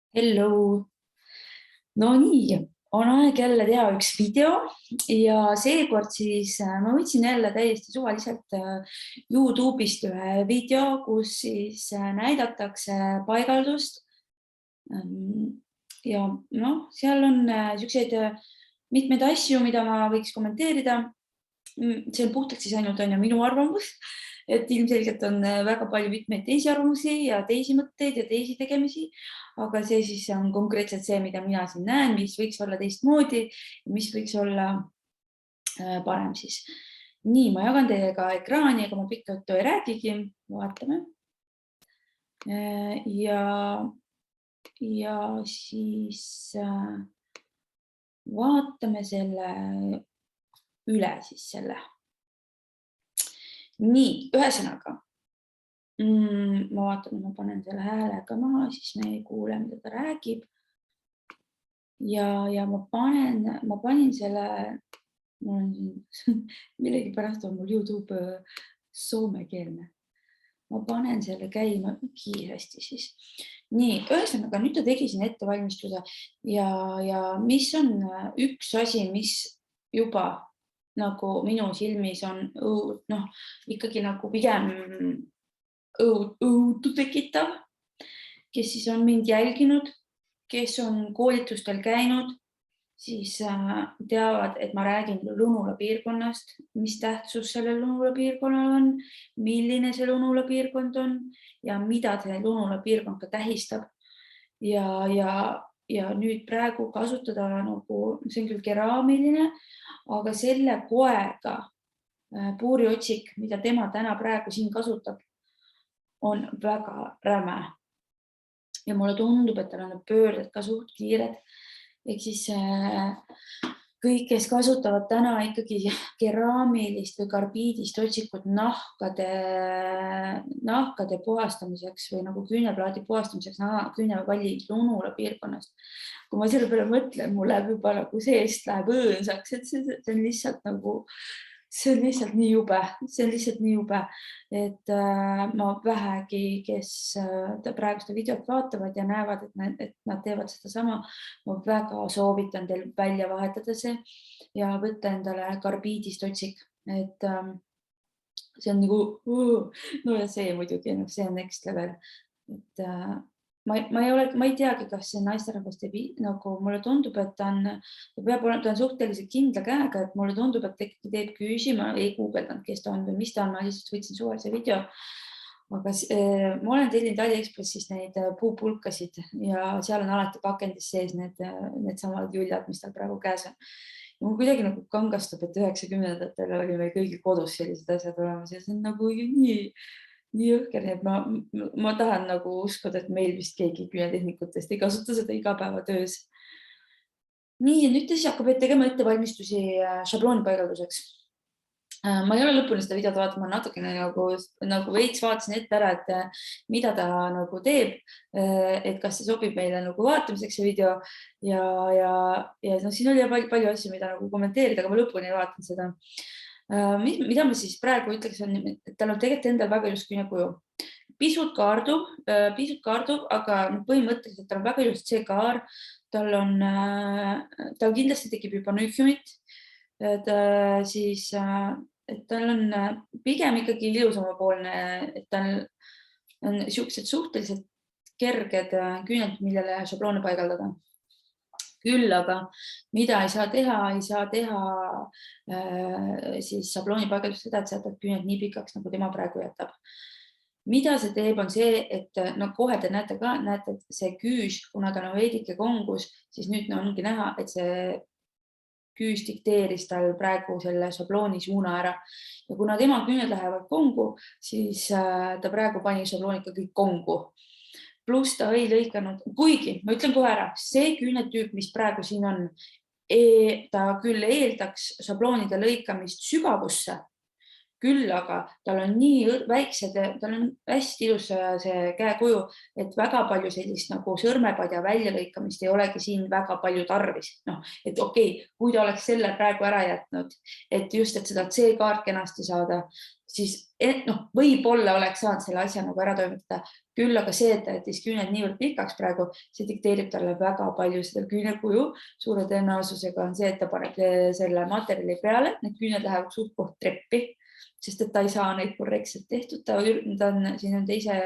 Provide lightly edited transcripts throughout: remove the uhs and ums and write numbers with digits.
Hello! No nii, on aeg jälle teha üks video ja seekord siis ma võtsin jälle täiesti suvaliselt YouTube'ist ühe video, kus siis näidatakse paigaldust. Ja seal on selliseid mitmeid asju, mida ma võiks kommenteerida. See on puhtalt siis ainult minu arvamus, et ilmselgelt on väga palju mitmeid teisi arvamusi ja teisi mõtteid ja teisi tegemisi, aga see siis on konkreetselt see, mida mina siin näen, mis võiks olla teistmoodi, mis võiks olla parem siis. Nii, ma jagan teiega ekraani, aga ma pikka juttu ei räägigi, vaatame. Ja siis vaatame selle üle siis selle. Nii, ühesõnaga, ma vaatan, ma panen selle häälega maha, siis me ei kuule, mida ta räägib. Ja ma panin selle, millegi pärast on mul YouTube soomekeelne. Ma panen selle käima kiiresti siis. Nii, ühesõnaga, nüüd ta tegi siin ettevalmistuse ja mis on üks asi, mis juba nagu minu silmis on ikkagi nagu pigem õudu tekitav, kes siis on mind jälginud, kes on koolitustel käinud, siis teavad, et ma räägin Lunula piirkonnast, mis tähtsus sellel Lunula piirkonnal on, milline see Lunula piirkond on ja mida see Lunula piirkond ka tähistab. Ja nüüd praegu kasutada, see on küll keraamiline, aga selle poega puuriotsik, mida tema täna praegu siin kasutab, on väga räme. Ja mulle tundub, et tal on pöörded ka suht kiired. Ehk siis kõik, kes kasutavad täna ikkagi keraamilist või karbiidist otsikut nahkade puhastamiseks või nagu küünelplaadi puhastamiseks küünelpalli Lunula piirkonnast. Kui ma selle peale mõtlen, mul läheb juba nagu seest läheb õõnsaks, et see on lihtsalt nii jube, et ma vähegi, kes praegu seda videot vaatavad ja näevad, et nad teevad seda sama, ma väga soovitan teil välja vahetada see ja võtta endale karbiidist otsik, et see on nagu, ja see muidugi, see on next level, et ma ei teagi, kas see naisterahvas teeb, nagu mulle tundub, et ta on suhteliselt kindla käega, et mulle tundub, et teeb küüsi, ma ei guugeldanud, kes ta on või mis ta on, ma lihtsalt võtsin suvalise video, aga ma olen tellinud AliExpressist neid puupulkasid ja seal on alati pakendis sees need samad juljad, mis tal praegu käes on. Ja mul kuidagi nagu kangastab, et 90-ndatel oli meil kõigil kodus sellised asjad olemas ja see on nagu nii õhker, et ma tahan nagu uskuda, et meil vist keegi küünetehnikutest ei kasuta seda igapäevatöös. Nii, ja nüüd ta siis hakkab tegema ettevalmistusi šablooni paigalduseks. Ma ei ole lõpuni seda videot vaatama, natukene nagu veits vaatasin ette ära, et mida ta nagu teeb, et kas see sobib meile nagu vaatamiseks see video ja siin oli palju asju, mida nagu kommenteerida, aga ma lõpuni ei vaatan seda. Mida ma siis praegu ütleks, et tal on tegelikult endal väga ilus küünekuju. Pisut kaardub, aga põhimõtteliselt tal on väga ilus see kaar, tal kindlasti tekib juba nühjumit, et tal on pigem ikkagi ilusamapoolne, et tal on sellised suhteliselt kerged küüned, millele šabloone paigaldada. Küll aga, mida ei saa teha siis šablooni paigaldust seda, et sa jätad küüned nii pikaks, nagu tema praegu jätab. Mida see teeb, on see, et kohe te näete ka, et see küüs, kuna ta on veidike kongus, siis nüüd ongi näha, et see küüs dikteeris tal praegu selle šablooni suuna ära. Ja kuna tema küüned lähevad kongu, siis ta praegu pani šabloonika kõik kongu. Pluss ta ei lõikanud, kuigi, ma ütlen kohe ära, see küünetüüp, mis praegu siin on, ta küll eeldaks šabloonide lõikamist sügavusse, küll aga tal on nii väiksed, tal on hästi ilus see käekuju, et väga palju sellist nagu sõrmepadja väljalõikamist ei olegi siin väga palju tarvis. No, et okei, kui ta oleks selle praegu ära jätnud, et just, et seda C-kaart kenasti saada, siis võib-olla oleks saanud selle asja nagu ära toimetada. Küll aga see, et ta jättis küüned niivõrd pikaks praegu, see dikteerib talle väga palju seda küünekuju. Suure tõenäosusega on see, et ta paneb selle materjali peale, need küüned lähevad suht koht treppi, sest et ta ei saa neid korrektselt tehtud. Siin on teise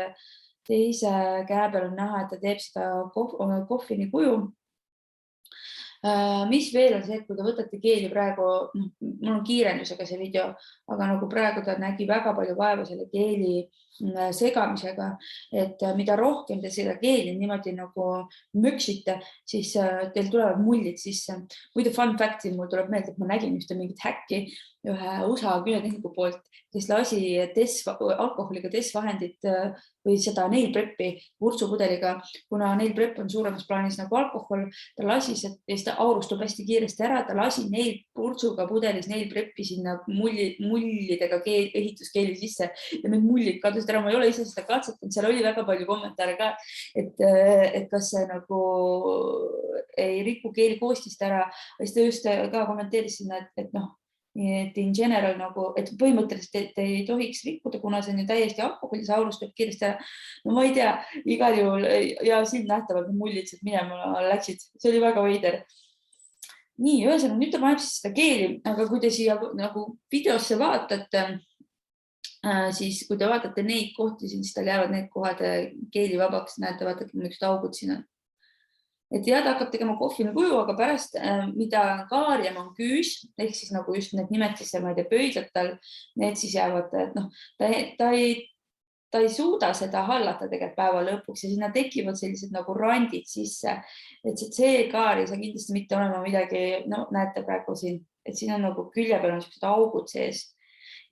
käe peal on näha, et ta teeb seda kohvini kuju. Mis veel on see, et kui te võtate keeli praegu, mul on kiirendusega see video, aga nagu praegu ta nägi väga palju vaeva selle keeli segamisega, et mida rohkem te seda keeli niimoodi nagu möksite, siis teil tulevad mullid sisse. Muide fun fact, mul tuleb meelde, et ma nägin ühte mingit häkki ühe USA küünetehniku poolt, kes lasi alkoholiga testvahendit või seda nail prep'i vurtsupudeliga, kuna nail prep on suuremas plaanis nagu alkohol, ta lasi seda aurustub hästi kiiresti ära, ta lasi nail vurtsuga pudelis nail prep'i sinna mullidega ehituskeeli sisse ja need mullid kadusid ära. Ma ei ole ise seda katsetanud, seal oli väga palju kommentaare ka, et kas see nagu ei riku keeli koostist ära, siis ta just ka kommenteeris sinna, et in general nagu, et põhimõtteliselt ei tohiks rikkuda, kuna see on ju täiesti alkoholi, see aurustub kiiresti ära. No ma ei tea, igal juhul ja siin nähtavalt mullid sealt minema läksid, see oli väga veider. Nii, ühesõnaga, nüüd ta paneb siis seda keeli, aga kui te siia nagu videosse vaatate, siis kui te vaatate neid kohti, siis tal jäävad need kohad keeli vabaks, näete, vaadake, miks augud siin on. Et jah, ta hakkab tegema kohvini kuju, aga pärast, mida kaarjem on küüs, ehk siis nagu just need nimetisemaid ja pöidlad tal, need siis jäävad, et ta ei suuda seda hallata tegelikult päeva lõpuks ja sinna tekivad sellised nagu randid sisse, et see C-kaar ei saa kindlasti mitte olema midagi, näete praegu siin, et siin on nagu külje peal on sellised augud sees.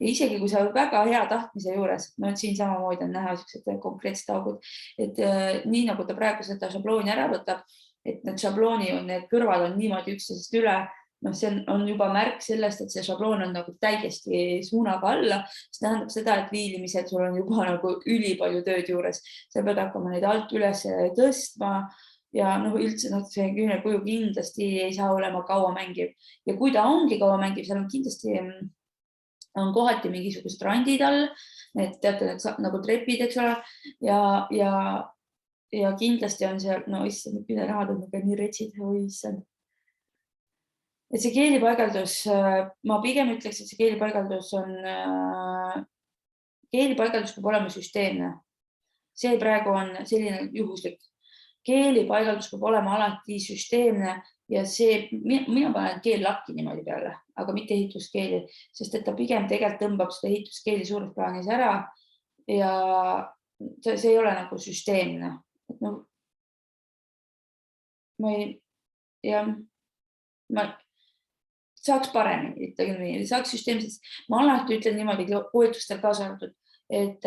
Ja isegi kui sa väga hea tahtmise juures, siin samamoodi on näha sellised konkreetsed augud, et nii nagu ta praegu seda šablooni ära võtab, et need šablooni on, need kõrvad on niimoodi üksteisest üle, see on juba märk sellest, et see šabloon on nagu täiesti suunaga alla, see tähendab seda, et viilimisel sul on juba nagu ülipalju tööd juures, sa pead hakkama neid alt üles tõstma ja üldse see küünekuju kindlasti ei saa olema kauamängiv ja kui ta ongi kauamängiv, seal on kindlasti on kohati mingisugused randid all, need teate nagu trepid, eks ole, ja kindlasti on seal, issand, küünenahad on nii retsid, issand. Et see keelipaigaldus, ma pigem ütleks, et see keelipaigaldus peab olema süsteemne. See praegu on selline juhuslik. Keelipaigaldus peab olema alati süsteemne ja mina panen keellakki niimoodi peale, aga mitte ehituskeeli, sest et ta pigem tegelikult tõmbab seda ehituskeeli suures plaanis ära ja see ei ole nagu süsteemne. Ma saaks paremini, saaks süsteemselt. Ma alati ütlen niimoodi koolitustel kaasa arvatud, et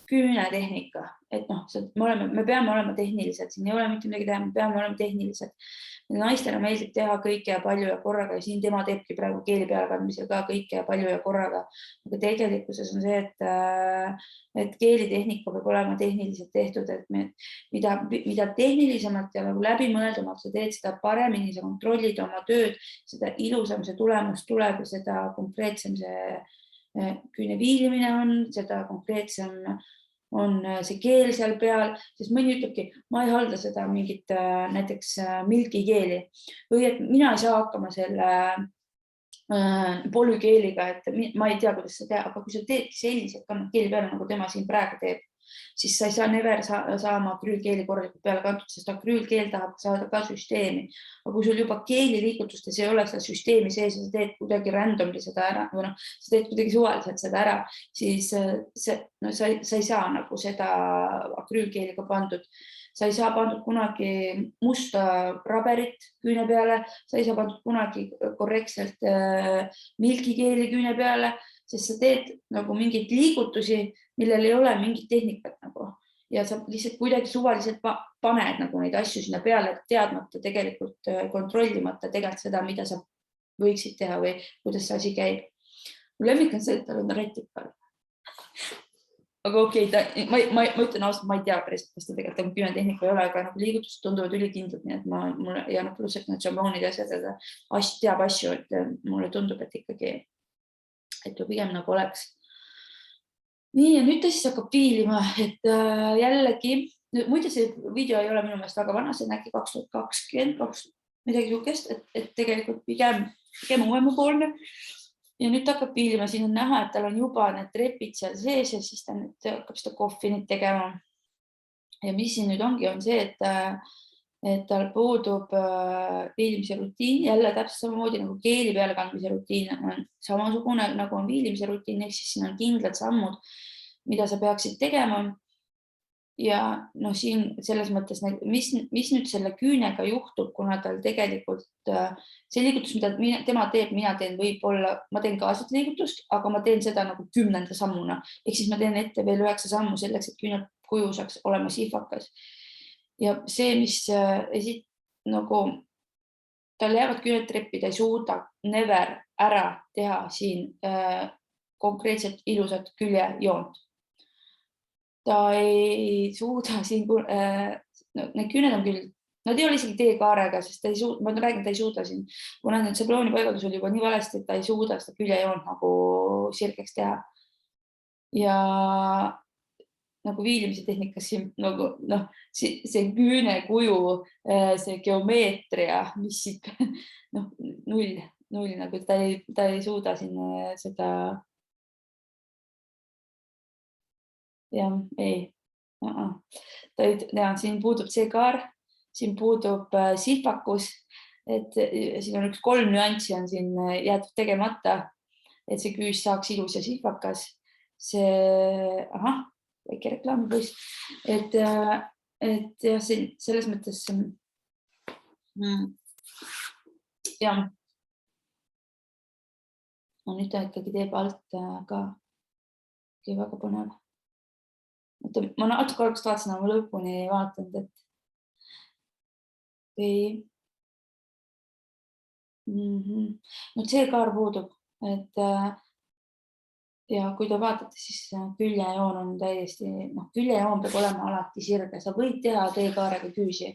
küünetehnika, et me peame olema tehnilised, siin ei ole mitte midagi teha, me peame olema tehnilised. Naistele meeldib teha kõike ja palju ja korraga ja siin tema teebki praegu keeli pealekandmisel ka kõike ja palju ja korraga. Aga tegelikkuses on see, et keelitehnika peab olema tehniliselt tehtud, et mida tehnilisemalt ja läbimõeldumalt sa teed, seda paremini sa kontrollid oma tööd, seda ilusam see tulemus tuleb ja seda konkreetsem see küüne viilimine on, seda konkreetsem on see keel seal peal, sest mõni ütlebki, ma ei halda seda mingit näiteks milkikeeli või et mina ei saa hakkama selle polükeeliga, et ma ei tea, kuidas seda teha, aga kui sa teedki sellised kannad keeli peale, nagu tema siin praegu teeb, siis sa ei saa never saama akrüülkeeli korralikult peale kantud, sest akrüülkeel tahab saada ka süsteemi. Aga kui sul juba keeli liigutustes ei ole seda süsteemi sees ja sa teed kuidagi randomly seda ära, või sa teed kuidagi suvaliselt seda ära, siis sa ei saa nagu seda akrüülkeeliga pandud. Sa ei saa pandud kunagi musta raberit küüne peale, sa ei saa pandud kunagi korrektselt milkikeeli küüne peale, sest sa teed nagu mingeid liigutusi, millel ei ole mingit tehnikat nagu ja sa lihtsalt kuidagi suvaliselt paned nagu neid asju sinna peale, teadmata tegelikult kontrollimata tegelikult seda, mida sa võiksid teha või kuidas see asi käib. Mu lemmik on see, et tal on rätid peal. Aga okei, ma ütlen ausalt, ma ei tea päris, kas ta tegelikult küünetehnika ei ole, aga nagu liigutused tunduvad ülikindlad, nii et mulle ja pluss, et need šabloonid ja asjad, teab asju, et mulle tundub, et ikkagi, et ju pigem nagu oleks. Nii, ja nüüd ta siis hakkab piilima, et jällegi, muide see video ei ole minu meelest väga vana, see on äkki 2022, midagi sihukest, et tegelikult pigem uuemapoolne. Ja nüüd ta hakkab piilima, siin on näha, et tal on juba need trepid seal sees ja siis ta nüüd hakkab seda kohvinit tegema. Ja mis siin nüüd ongi, on see, et tal puudub viilimise rutiin, jälle täpselt samamoodi nagu keeli peale kandmise rutiin on samasugune nagu on viilimise rutiin, ehk siis siin on kindlad sammud, mida sa peaksid tegema. Ja no siin selles mõttes, mis nüüd selle küünega juhtub, kuna tal tegelikult see liigutus, mida tema teeb, mina teen võib-olla, ma teen ka seda liigutust, aga ma teen seda nagu 10. sammuna. Ehk siis ma teen ette veel 9 sammu selleks, et küünekuju saaks olema sihvakas. Ja see, mis nagu tal jäävad küünetreppid, ta ei suuda never ära teha siin konkreetselt ilusat küljejoont. Ta ei suuda siin, need küüned on küll, nad ei ole isegi teekaarega, sest ma räägin, ta ei suuda siin, kuna need šablooni paigaldus oli juba nii valesti, et ta ei suuda seda küljejoont nagu sirgeks teha. Ja nagu viilimise tehnikas siin, nagu, see küünekuju, see geomeetria, mis siit, null, nagu ta ei suuda siin seda. Ja ei, siin puudub see kaar, siin puudub sihvakus, et siin on 3 nüanssi on siin jäetud tegemata, et see küüs saaks ilus ja sihvakas. See, väike reklaami pois, et jah, selles mõttes ja nüüd ta ikkagi teeb alt ka väga põnev. Ma natuke algust vaatasin, aga ma lõpuni ei vaatanud, et ei. No see kaar puudub, et ja kui te vaatate, siis küljejoon on täiesti, küljejoon peab olema alati sirge. Sa võid teha teekaarega küüsi,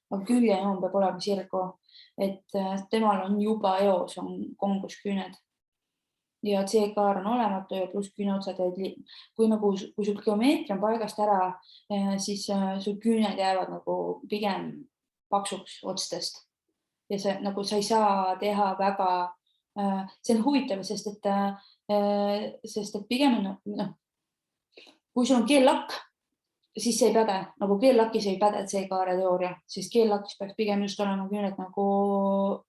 aga küljejoon peab olema sirgu, et temal on juba eos, on kongusküüned. Ja C-kaar on olematu ja pluss küüneotsad, kui sul geomeetria on paigast ära, siis sul küüned jäävad nagu pigem paksuks otstest. Ja sa ei saa teha väga, see on huvitav, sest et pigem on, kui sul on keellakk, siis see ei päde, nagu keellakis ei päde C-kaare teooria, sest keellakis peaks pigem just olema küüned nagu,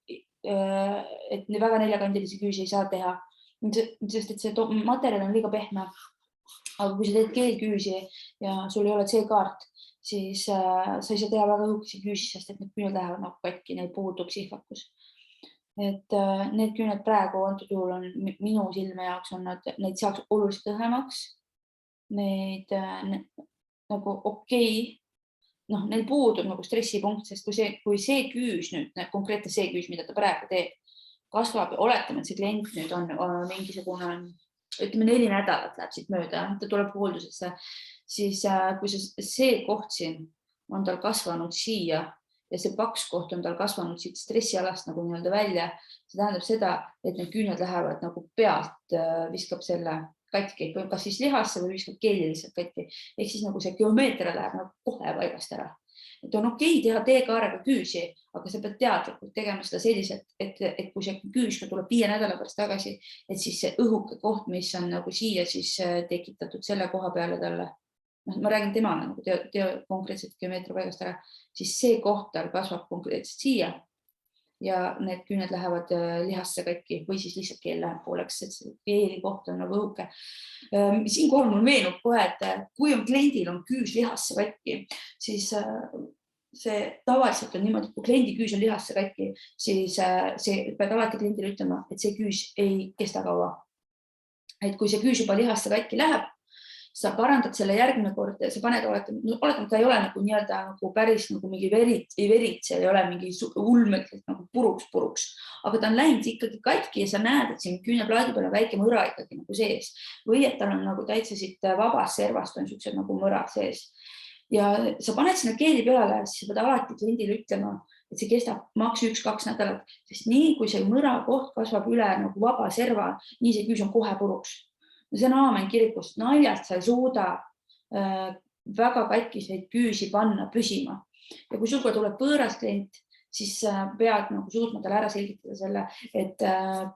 et väga neljakandilisi küüsi ei saa teha. Sest et see materjal on liiga pehme, aga kui sa teed keelküüsi ja sul ei ole C-kaart, siis sa ei saa teha väga õhukesi küüsi, sest et need küüned lähevad nagu katki, neil puudub sihvakus. Et need küüned praegu antud juhul on minu silme jaoks on neid saaks oluliselt õhemaks, neid nagu okei, neil puudub nagu stressipunkt, sest kui see küüs nüüd, konkreetne see küüs, mida ta praegu teeb, kasvab ja oletame, et see klient nüüd on mingisugune, ütleme 4 nädalat läheb siit mööda, ta tuleb hooldusesse, siis kui see koht siin on tal kasvanud siia ja see paks koht on tal kasvanud siit stressialast nagu nii-öelda välja, see tähendab seda, et need küüned lähevad nagu pealt, viskab selle katki, kas siis lihasse või viskab keeli lihtsalt katki. Ehk siis nagu see geomeetria läheb nagu kohe paigast ära. Et on okei teha teekaarega küüsi, aga sa pead teadlikult tegema seda selliselt, et kui see küüs tuleb 5 nädala pärast tagasi, et siis see õhuke koht, mis on nagu siia siis tekitatud selle koha peale talle, ma räägin temale nagu konkreetselt geomeetria paigast ära, siis see koht tal kasvab konkreetselt siia ja need küüned lähevad lihasse katki või siis lihtsalt keel läheb pooleks, et see keeli koht on nagu õhuke. Siinkohal mul meenub kohe, et kui kliendil on küüs lihasse katki, siis see tavaliselt on niimoodi, kui kliendi küüs on lihasse katki, siis pead alati kliendile ütlema, et see küüs ei kesta kaua. Et kui see küüs juba lihasse katki läheb, sa parandad selle järgmine kord, sa paned, oletame, ta ei ole nagu nii-öelda nagu päris nagu mingi verit, seal ei ole mingi ulmelikult nagu puruks, aga ta on läinud ikkagi katki ja sa näed, et siin küüneplaadi peal on väike mõra ikkagi nagu sees või et tal on nagu täitsa siit vabast servast on siuksed nagu mõrad sees. Ja sa paned sinna keeli peale, siis sa pead alati kliendile ütlema, et see kestab maks 1-2 nädalat, sest nii kui see mõra koht kasvab üle nagu vaba serva, nii see küüs on kohe puruks. See on aamen kirikust, naljalt sa ei suuda väga katkiseid küüsi panna püsima. Ja kui sul tuleb võõras klient, siis pead nagu suutma talle ära selgitada selle, et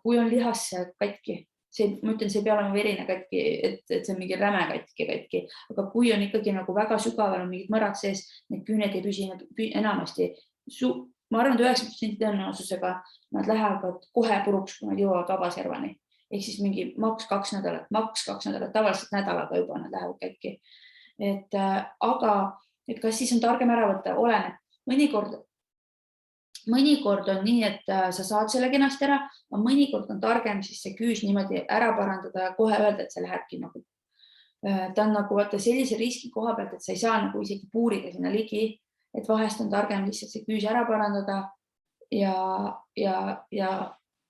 kui on lihas katki, ma ütlen, see ei pea olema verine katki, et see on mingi räme katki, aga kui on ikkagi nagu väga sügaval on mingid mõrad sees, need küüned ei püsi enamasti. Ma arvan, et 90% tõenäosusega nad lähevad kohe puruks, kui nad jõuavad vabaservani. Ehk siis mingi maks 2 nädalat, tavaliselt nädalaga juba nad lähevad katki. Aga kas siis on targem ära võtta? Oleneb. Mõnikord on nii, et sa saad selle kenasti ära, aga mõnikord on targem siis see küüs niimoodi ära parandada ja kohe öelda, et see lähebki nagu. Ta on nagu sellise riski koha pealt, et sa ei saa nagu isegi puuriga sinna ligi, et vahest on targem lihtsalt see küüs ära parandada ja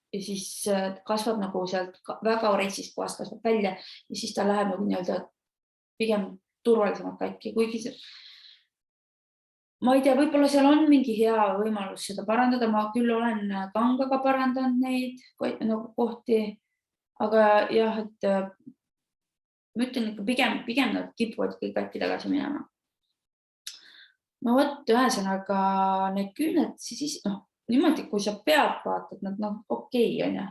siis kasvab nagu sealt väga oretsist kohast kasvab välja ja siis ta läheb nagu nii-öelda pigem turvalisemalt katki, kuigi ma ei tea, võib-olla seal on mingi hea võimalus seda parandada, ma küll olen kangaga parandanud neid nagu kohti, aga jah, et ma ütlen ikka pigem nad kipuvad kõik katki tagasi minema. No vot, ühesõnaga need küüned siis niimoodi, kui sa pead vaatad, nad okei on ja,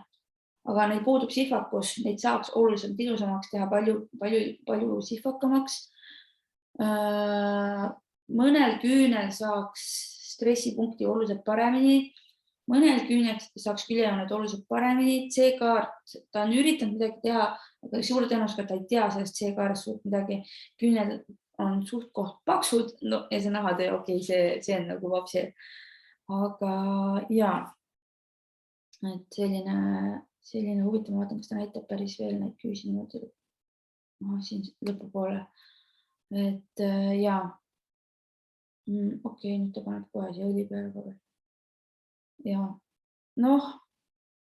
aga neil puudub sihvakus, neid saaks oluliselt ilusamaks teha, palju sihvakamaks. Mõnel küünel saaks stressipunkti oluliselt paremini, mõnel küünel saaks küljejooned oluliselt paremini. C-kaart, ta on üritanud midagi teha, aga suure tõenäosusega ta ei tea sellest C-kaarest suurt midagi. Küünel on suht koht paksud ja see nahatöö, okei, see on nagu vapsi. Aga jaa, et selline huvitav, ma vaatan, kas ta näitab päris veel neid küüsi niimoodi siin lõpupoole. Et jaa. Okei, nüüd ta paneb kohe siia õli peale korra. Ja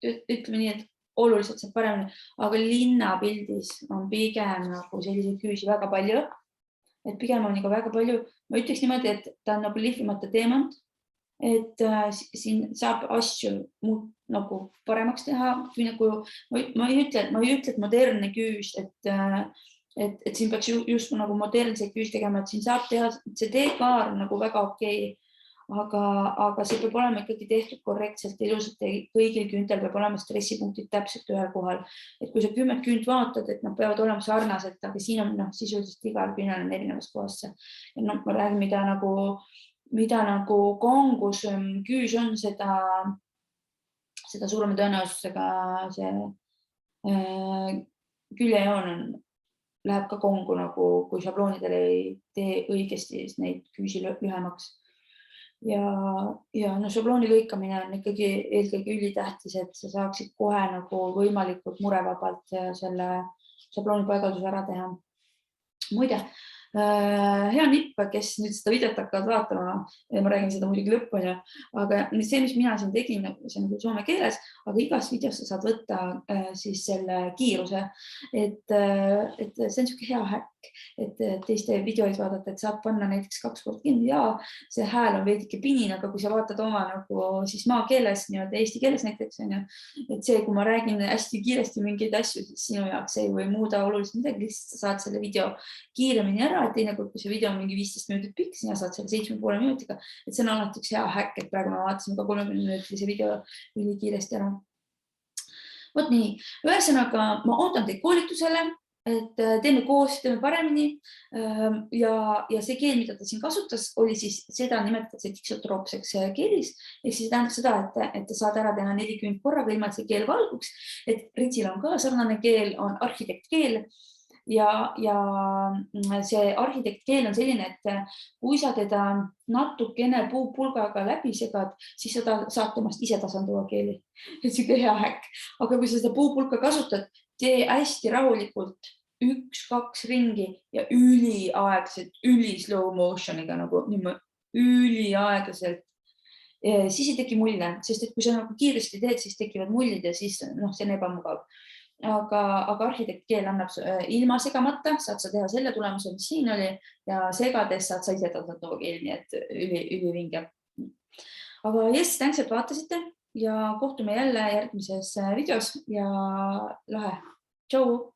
ütleme nii, et oluliselt saab paremini, aga linnapildis on pigem nagu selliseid küüsi väga palju. Et pigem on ikka väga palju. Ma ütleks niimoodi, et ta on nagu lihvimata teemant, et siin saab asju nagu paremaks teha. Ma ei ütle, et modernne küüs, et siin peaks just nagu modernseid küüs tegema, et siin saab teha, see D-kaar nagu väga okei, aga see peab olema ikkagi tehtud korrektselt ja ilusalt ja kõigil küüntel peab olema stressipunktid täpselt ühel kohal. Et kui sa 10 küünt vaatad, et nad peavad olema sarnased, aga siin on sisuliselt igal küünel on erinevas kohasse. Ja ma räägin, mida nagu kongus küüs on, seda suurema tõenäosusega see küljejoon läheb ka kongu, nagu kui šabloonidel ei tee õigesti neid küüsi lühemaks. Ja šablooni lõikamine on ikkagi eelkõige ülitähtis, et sa saaksid kohe nagu võimalikult murevabalt selle šablooni paigalduse ära teha. Muide, hea nipp, kes nüüd seda videot hakkavad vaatama, ma räägin seda muidugi lõppuni, aga see, mis mina siin tegin, see on soome keeles, aga igas videos sa saad võtta siis selle kiiruse, et see on siuke hea häkk, et teiste videoid vaadata, et saab panna näiteks 2 korda kinni ja see hääl on veidike pinin, aga kui sa vaatad oma nagu siis maakeeles, nii-öelda eesti keeles näiteks, et see, kui ma räägin hästi kiiresti mingeid asju, siis sinu jaoks ei või muuda oluliselt midagi, lihtsalt sa saad selle video kiiremini ära, et teinekord, kui see video on mingi 15 minutit pikk, sina saad selle 7,5 minutiga, et see on alati üks hea häkk, et praegu me vaatasime ka 30-minutilise video üli kiiresti ära. Vot nii, ühesõnaga ma ootan teid koolitusele, et teeme koos, teeme paremini ja see keel, mida ta siin kasutas, oli siis seda nimetatakse tiksotroopseks keelis, ehk siis tähendab seda, et ta saad ära teha 40 korraga, ilma et see keel valguks, et Ritsil on ka sarnane keel, on arhitektkeel ja see arhitektkeel on selline, et kui sa teda natukene puupulgaga läbi segad, siis sa saad temast ise tasanduva keeli. Et see on hea häkk. Aga kui sa seda puupulka kasutad, tee hästi rahulikult 1-2 ringi ja üliaeglaselt, slow motioniga nagu üliaeglaselt. Siis ei teki mulle, sest et kui sa nagu kiiresti teed, siis tekivad mullid ja siis see on ebamugav. Aga arhitektkeel annab ilma segamata, saad sa teha selle tulemuse, mis siin oli ja segades saad sa ise tasandada keeli, nii et ülivinge. Aga yes, thanks, et vaatasite ja kohtume jälle järgmises videos ja lahe. Tšau!